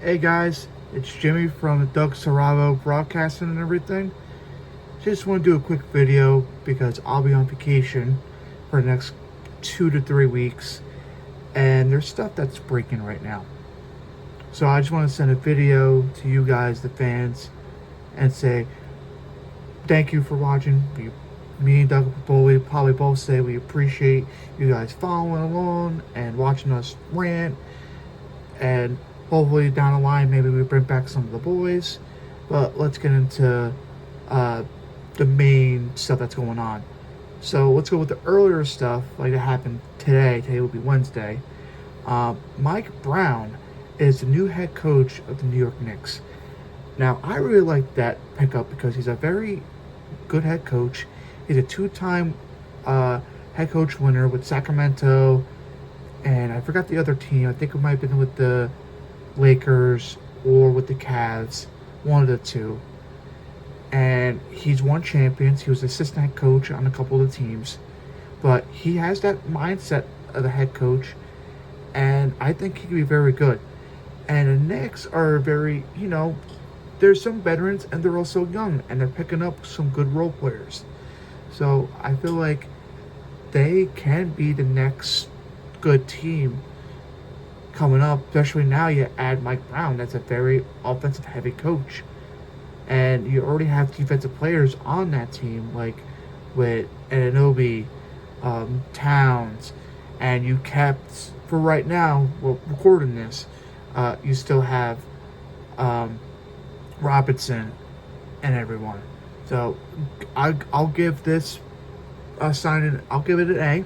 Hey guys, it's Jimmy from Doug Saravo Broadcasting and everything. Just want to do a quick video because I'll be on vacation for the next 2 to 3 weeks, and there's stuff that's breaking right now. So I just want to send a video to you guys, the fans, and say thank you for watching. Me and Doug probably both say we appreciate you guys following along and watching us rant, and hopefully down the line maybe we bring back some of the boys. But let's get into the main stuff that's going on. So let's go with the earlier stuff, like it happened today. Today will be Wednesday. Mike Brown is the new head coach of the New York Knicks. Now, I really like that pickup because he's a very good head coach. He's a two-time head coach winner with Sacramento, and I forgot the other team. I think it might have been with the Lakers or with the Cavs, one of the two. And he's won champions. He was assistant head coach on a couple of the teams, but he has that mindset of the head coach, and I think he could be very good. And the Knicks are very, there's some veterans and they're also young, and they're picking up some good role players. So I feel like they can be the next good team coming up, especially now you add Mike Brown. That's a very offensive heavy coach. And you already have defensive players on that team, like with Anunoby, Towns, and you kept, for right now, we're recording this, you still have Robinson and everyone. So I'll give this signing, I'll give it an A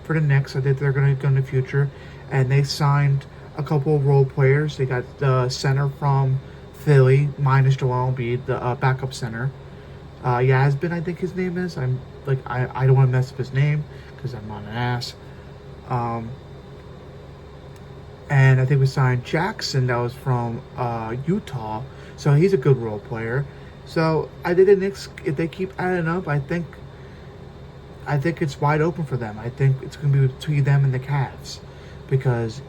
for the Knicks. I think they're going to go in the future. And they signed a couple of role players. They got the center from Philly, minus Joel Embiid, the backup center. Yasmin, I think his name is. I don't want to mess up his name because I'm on an ass. And I think we signed Jackson, that was from Utah. So he's a good role player. So I think the Knicks, if they keep adding up, I think it's wide open for them. I think it's going to be between them and the Cavs, because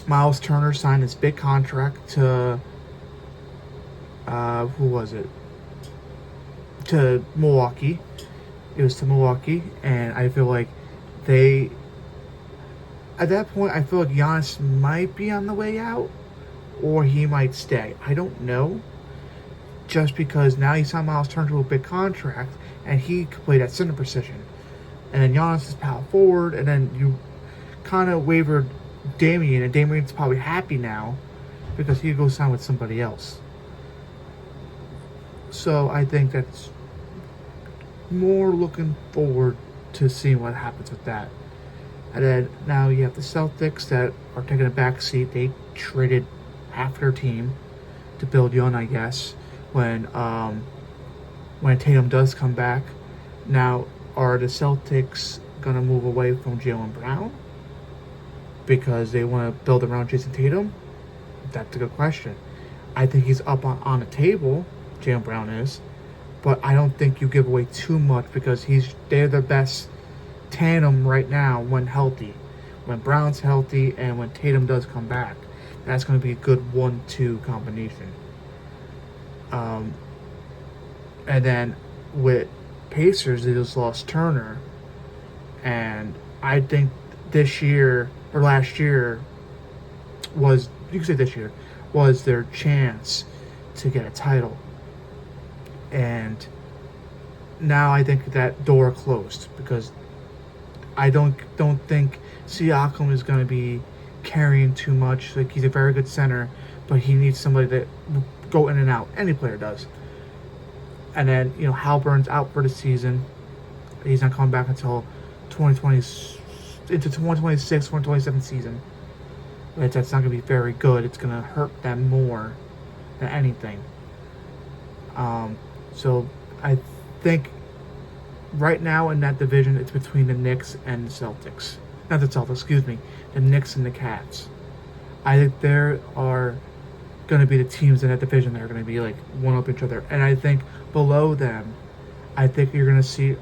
Miles Turner signed this big contract to who was it? To Milwaukee. It was to Milwaukee, and I feel like at that point, I feel like Giannis might be on the way out, or he might stay. I don't know. Just because now you signed Miles Turner to a big contract, and he could play that center position. And then Giannis is power forward, and then you kind of wavered Damian, and Damian's probably happy now because he could go sign with somebody else. So I think that's more looking forward to seeing what happens with that. And then now you have the Celtics that are taking a back seat. They traded half their team to build young, I guess, when Tatum does come back. Now, are the Celtics going to move away from Jaylen Brown because they want to build around Jason Tatum? That's a good question. I think he's up on the table, Jaylen Brown is, but I don't think you give away too much because they're the best tandem right now when healthy. When Brown's healthy and when Tatum does come back, that's going to be a good 1-2 combination. And then with Pacers, they just lost Turner, and I think this year or last year was, you could say this year, was their chance to get a title. And now I think that door closed because I don't think Siakam is going to be carrying too much. Like, he's a very good center, but he needs somebody that will go in and out. Any player does. And then, Halburn's out for the season. He's not coming back until 2020, into 2026, 2027 season. That's not going to be very good. It's going to hurt them more than anything. So I think right now in that division, it's between the Knicks and the Celtics. Not the Celtics, excuse me. The Knicks and the Cavs. I think there are going to be the teams in that division that are going to be like one up each other. And I think below them, I think you're going to see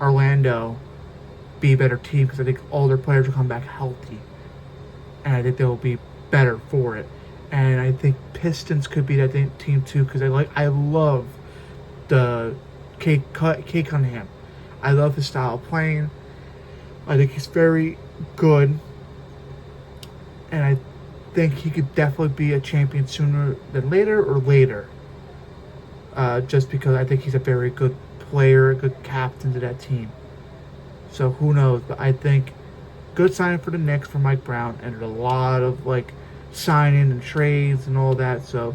Orlando be a better team because I think all their players will come back healthy. And I think they'll be better for it. And I think Pistons could be that team too, because I love the Kate Cunningham. I love his style of playing. I think he's very good, and I think he could definitely be a champion sooner than later or later. Just because I think he's a very good player, a good captain to that team. So who knows? But I think good signing for the Knicks for Mike Brown, and there's a lot of like signing and trades and all that. So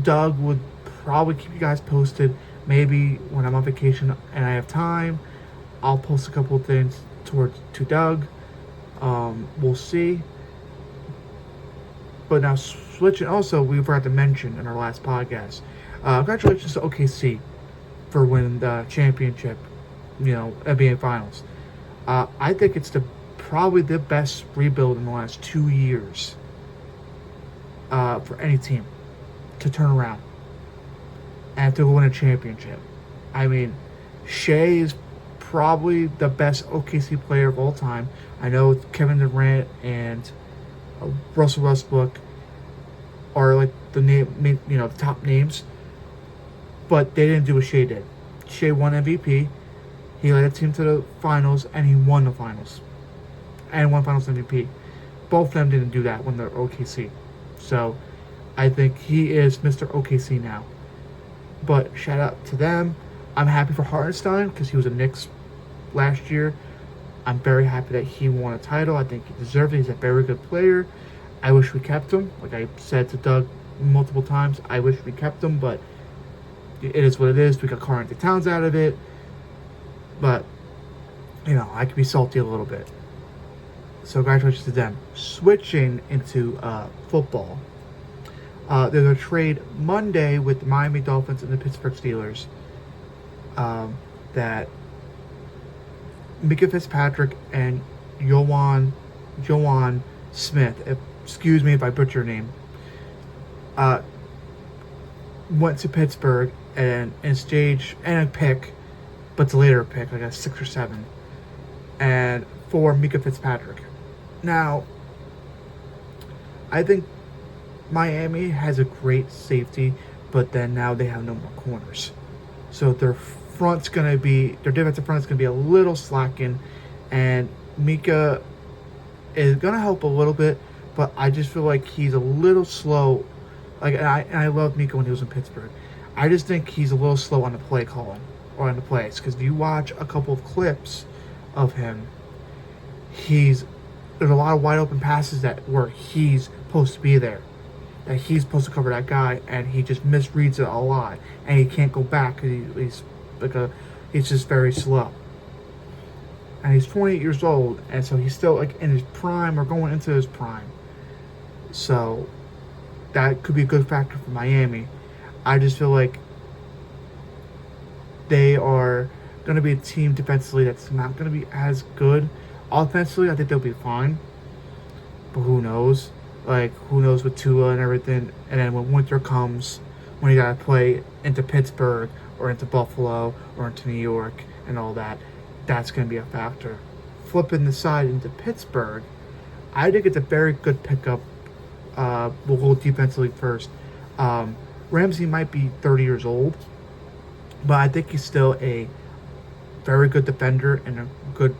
Doug would probably keep you guys posted. Maybe when I'm on vacation and I have time, I'll post a couple of things to Doug. We'll see. But now switching, also we forgot to mention in our last podcast, congratulations to OKC for winning the championship, NBA Finals. I think it's probably the best rebuild in the last 2 years for any team to turn around and to win a championship. I mean, Shea is probably the best OKC player of all time. I know Kevin Durant and Russell Westbrook are like the top names, but they didn't do what Shea did. Shea won MVP. He led the team to the finals, and he won the finals, and won Finals MVP. Both of them didn't do that when they're OKC. So I think he is Mr. OKC now. But shout out to them. I'm happy for Hartenstein because he was a Knicks last year. I'm very happy that he won a title. I think he deserved it. He's a very good player. I wish we kept him. Like I said to Doug multiple times, I wish we kept him, but it is what it is. We got Karl-Anthony Towns out of it. But, I could be salty a little bit. So congratulations to them. Switching into football. There's a trade Monday with the Miami Dolphins and the Pittsburgh Steelers that Micah Fitzpatrick and Joan Smith, excuse me if I butcher your name, went to Pittsburgh and a pick, but it's a later pick, like a 6 or 7, and for Micah Fitzpatrick. Now, I think Miami has a great safety, but then now they have no more corners. So their defensive front is going to be a little slacking, and Micah is going to help a little bit, but I just feel like he's a little slow. And I loved Micah when he was in Pittsburgh. I just think he's a little slow on the play calling or on the plays, because if you watch a couple of clips of him, there's a lot of wide open passes where he's supposed to be there, that he's supposed to cover that guy, and he just misreads it a lot, and he can't go back because he's just very slow. And he's 28 years old, and so he's still like in his prime or going into his prime. So that could be a good factor for Miami. I just feel like they are going to be a team defensively that's not going to be as good. Offensively, I think they'll be fine. But who knows? Who knows with Tua and everything. And then when winter comes, when you got to play into Pittsburgh or into Buffalo or into New York and all that, that's going to be a factor. Flipping the side into Pittsburgh, I think it's a very good pickup. We'll go defensively first. Ramsey might be 30 years old, but I think he's still a very good defender and a good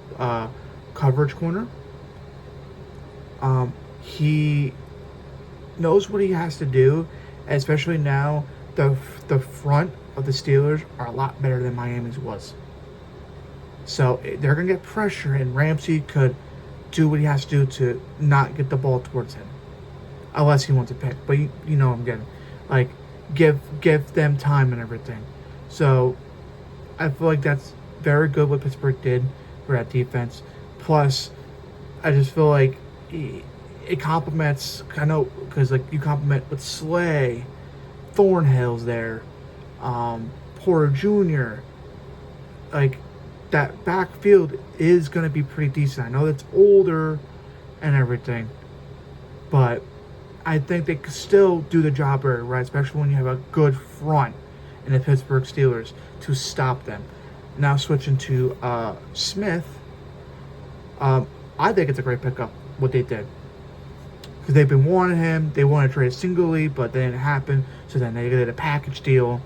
coverage corner. He knows what he has to do, especially now the front of the Steelers are a lot better than Miami's was. So they're going to get pressure, and Ramsey could do what he has to do to not get the ball towards him, unless he wants to pick. But you know what I'm getting. Give them time and everything. So I feel like that's very good what Pittsburgh did for that defense. Plus, I just feel like it complements, I know, because you complement with Slay, Thornhill's there, Porter Jr., that backfield is going to be pretty decent. I know it's older and everything, but I think they could still do the job very right, especially when you have a good front in the Pittsburgh Steelers to stop them. Now switching to Smith, I think it's a great pickup, what they did. because they've been wanting him. They want to trade singly, but that didn't happen. So then they did a package deal,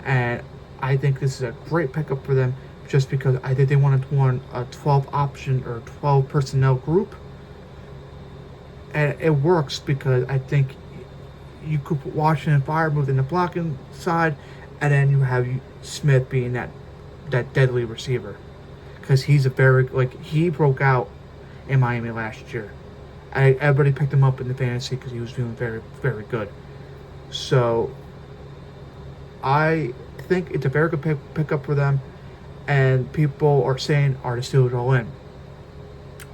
and I think this is a great pickup for them, just because I think they wanted to want a 12 option or 12 personnel group, and it works because I think you could put Washington Fire moved in the blocking side, and then you have Smith being that deadly receiver, because he's a very, like, he broke out in Miami last year. Everybody picked him up in the fantasy because he was doing very, very good. So I think it's a very good pickup for them, and people are saying, are the Steelers all in?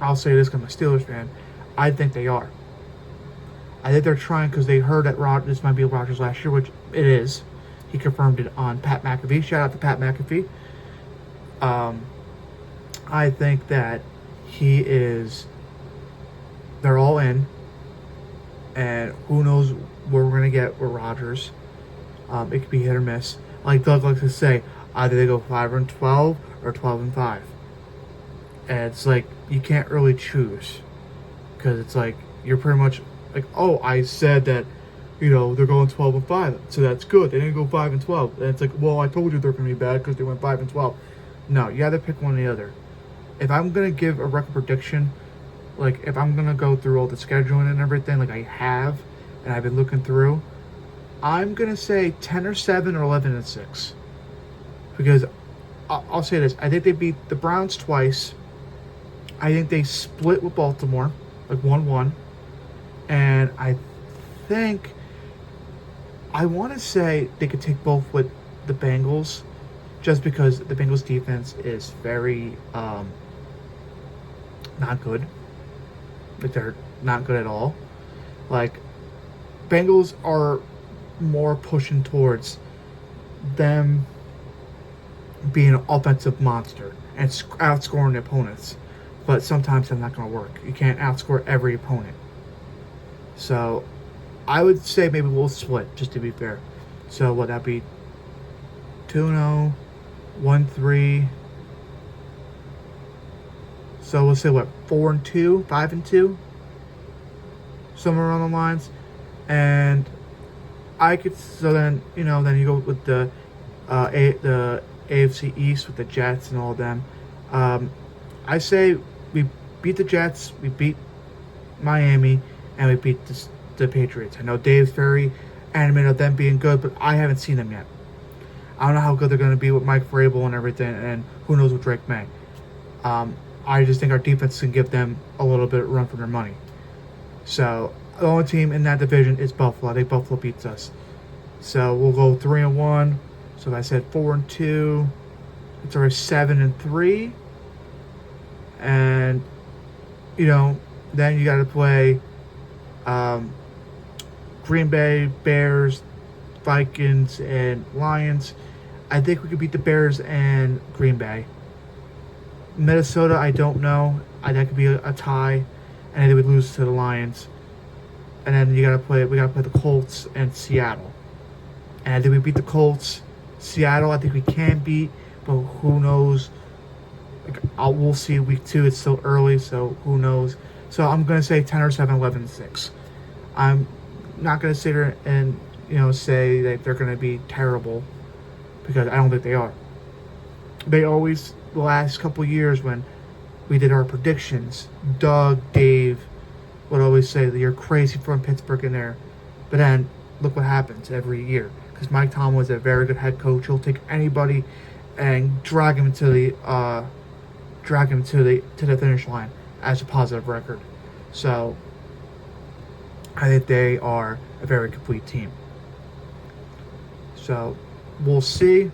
I'll say this because I'm a Steelers fan. I think they are. I think they're trying because they heard that this might be Rodgers last year, which it is. He confirmed it on Pat McAfee. Shout out to Pat McAfee. I think that they're all in, and who knows where we're going to get with Rodgers. It could be hit or miss. Like Doug likes to say, either they go 5-12 or 12-5. And it's like, you can't really choose, because it's like, you're pretty much like, oh, I said that, they're going 12-5, so that's good. They didn't go 5-12. And it's like, well, I told you they're going to be bad because they went 5-12. No, you got to pick one or the other. If I'm going to give a record prediction, like, if I'm going to go through all the scheduling and everything, like I have, and I've been looking through, I'm going to say 10-7 or 11-6. Because I'll say this. I think they beat the Browns twice. I think they split with Baltimore, like 1-1. And I want to say they could take both with the Bengals, just because the Bengals defense is very not good. Like, they're not good at all. Like, Bengals are more pushing towards them being an offensive monster and outscoring the opponents. But sometimes that's not going to work. You can't outscore every opponent. So I would say maybe we'll split, just to be fair. So would that be 2-0, 1-3? So we'll say what, 4-2, 5-2, somewhere along the lines. And I could, so then then you go with the AFC East with the Jets and all of them. I say we beat the Jets, we beat Miami, and we beat the Patriots. I know Dave's very adamant of them being good, but I haven't seen them yet. I don't know how good they're going to be with Mike Vrabel and everything, and who knows with Drake May. I just think our defense can give them a little bit of run for their money. So the only team in that division is Buffalo. I think Buffalo beats us. So we'll go 3-1. So if I said 4-2, it's already 7-3. And then you got to play Green Bay, Bears, Vikings, and Lions. I think we could beat the Bears and Green Bay. Minnesota, I don't know. That could be a tie, and they would lose to the Lions. And then we gotta play the Colts and Seattle. And I think we beat the Colts. Seattle, I think we can beat, but who knows? We'll see week 2. It's still early, so who knows? So I'm gonna say 10-7, 11-6. I'm not gonna sit here and say that they're gonna be terrible, because I don't think they are. They always, the last couple years when we did our predictions, Doug, Dave would always say that you're crazy throwing Pittsburgh in there. But then look what happens every year. Because Mike Tomlin was a very good head coach. He'll take anybody and drag him to the finish line as a positive record. So I think they are a very complete team. So we'll see.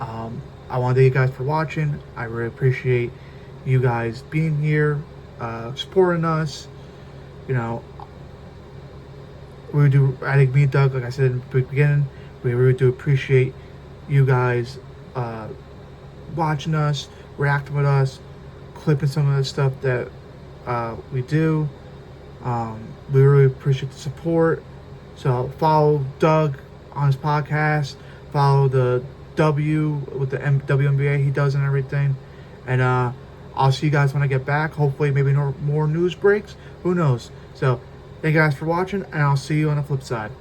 I want to thank you guys for watching. I really appreciate you guys being here, supporting us. We do. I think me and Doug, like I said in the beginning, we really do appreciate you guys watching us, reacting with us, clipping some of the stuff that we do. We really appreciate the support. So follow Doug on his podcast. Follow the W with the WNBA he does and everything. And I'll see you guys when I get back. Hopefully maybe more news breaks. Who knows? So Thank you guys for watching, and I'll see you on the flip side.